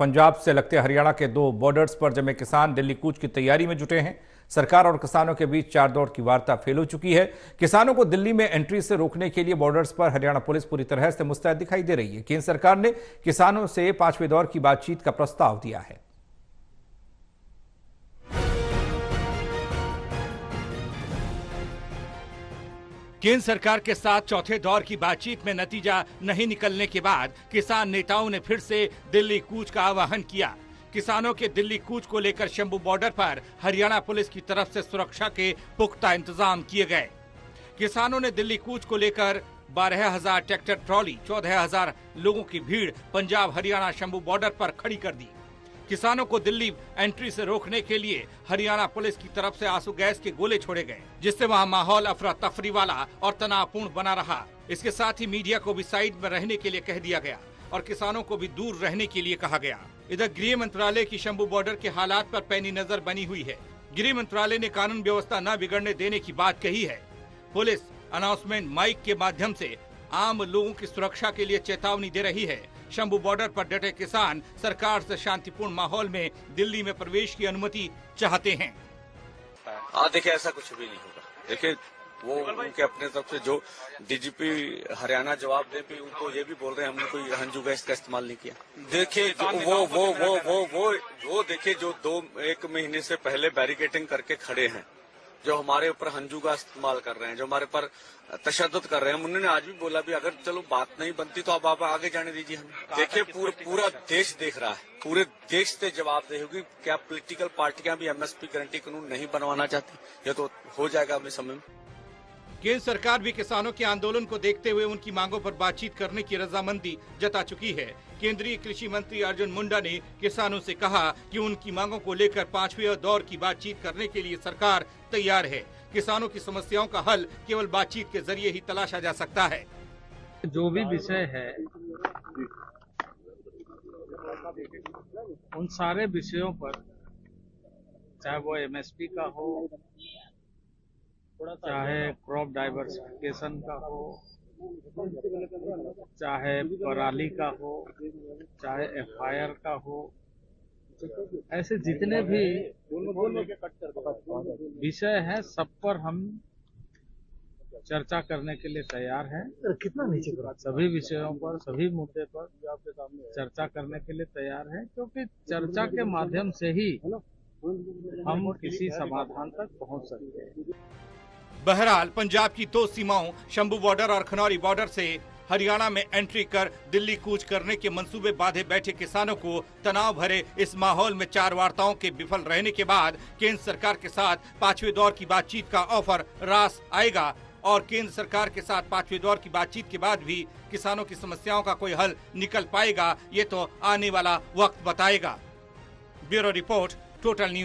पंजाब से लगते हरियाणा के 2 बॉर्डर्स पर जमे किसान दिल्ली कूच की तैयारी में जुटे हैं। सरकार और किसानों के बीच 4 दौर की वार्ता फेल हो चुकी है। किसानों को दिल्ली में एंट्री से रोकने के लिए बॉर्डर्स पर हरियाणा पुलिस पूरी तरह से मुस्तैद दिखाई दे रही है। केंद्र सरकार ने किसानों से 5वें दौर की बातचीत का प्रस्ताव दिया है। केंद्र सरकार के साथ चौथे दौर की बातचीत में नतीजा नहीं निकलने के बाद किसान नेताओं ने फिर से दिल्ली कूच का आह्वान किया। किसानों के दिल्ली कूच को लेकर शंभू बॉर्डर पर हरियाणा पुलिस की तरफ से सुरक्षा के पुख्ता इंतजाम किए गए। किसानों ने दिल्ली कूच को लेकर 12,000 ट्रैक्टर ट्रॉली, 14,000 लोगों की भीड़ पंजाब हरियाणा शंभू बॉर्डर पर खड़ी कर दी। किसानों को दिल्ली एंट्री से रोकने के लिए हरियाणा पुलिस की तरफ से आंसू गैस के गोले छोड़े गए, जिससे वहां माहौल अफरा तफरी वाला और तनावपूर्ण बना रहा। इसके साथ ही मीडिया को भी साइड में रहने के लिए कह दिया गया और किसानों को भी दूर रहने के लिए कहा गया। इधर गृह मंत्रालय की शंभू बॉर्डर के हालात पर पैनी नजर बनी हुई है। गृह मंत्रालय ने कानून व्यवस्था न बिगड़ने देने की बात कही है। पुलिस अनाउंसमेंट माइक के माध्यम से आम लोगों की सुरक्षा के लिए चेतावनी दे रही है। शंभू बॉर्डर पर डटे किसान सरकार से शांतिपूर्ण माहौल में दिल्ली में प्रवेश की अनुमति चाहते हैं। देखिए, ऐसा कुछ भी नहीं होगा। देखिए, वो उनके अपने तरफ से जो डीजीपी हरियाणा जवाब दे भी, उनको ये भी बोल रहे हैं हमने कोई हंजू गैस का इस्तेमाल नहीं किया। देखिए, वो देखिए जो 1 महीने से पहले बैरिकेडिंग करके खड़े हैं, जो हमारे ऊपर हंजू का इस्तेमाल कर रहे हैं, जो हमारे पर तशद्दुद कर रहे हैं। उन्होंने आज भी बोला भी अगर चलो बात नहीं बनती तो अब आप आगे जाने दीजिए हमें। देखिए, पूरा देश देख रहा है, पूरे देश से जवाबदेही होगी। क्या पॉलिटिकल पार्टियां भी एमएसपी गारंटी कानून नहीं बनवाना चाहती? ये तो हो जाएगा अगले समय में। केंद्र सरकार भी किसानों के आंदोलन को देखते हुए उनकी मांगों पर बातचीत करने की रजामंदी जता चुकी है। केंद्रीय कृषि मंत्री अर्जुन मुंडा ने किसानों से कहा कि उनकी मांगों को लेकर 5वें दौर की बातचीत करने के लिए सरकार तैयार है। किसानों की समस्याओं का हल केवल बातचीत के जरिए ही तलाशा जा सकता है। जो भी विषय है, उन सारे विषयों पर, चाहे वो एमएसपी का हो, चाहे क्रॉप डाइवर्सिफिकेशन का हो, चाहे पराली का हो, चाहे एफआईआर का हो, ऐसे जितने भी विषय हैं सब पर हम चर्चा करने के लिए तैयार हैं। कितना नीचे सभी विषयों पर, सभी मुद्दे पर चर्चा करने के लिए तैयार हैं, क्योंकि चर्चा के माध्यम से ही हम किसी समाधान तक पहुंच सकते हैं। बहरहाल पंजाब की 2 सीमाओं शंभू बॉर्डर और खनौरी बॉर्डर से हरियाणा में एंट्री कर दिल्ली कूच करने के मंसूबे बांधे बैठे किसानों को तनाव भरे इस माहौल में 4 वार्ताओं के विफल रहने के बाद केंद्र सरकार के साथ 5वें दौर की बातचीत का ऑफर रास आएगा और केंद्र सरकार के साथ 5वें दौर की बातचीत के बाद भी किसानों की समस्याओं का कोई हल निकल पाएगा, ये तो आने वाला वक्त बताएगा। Bureau report, total news.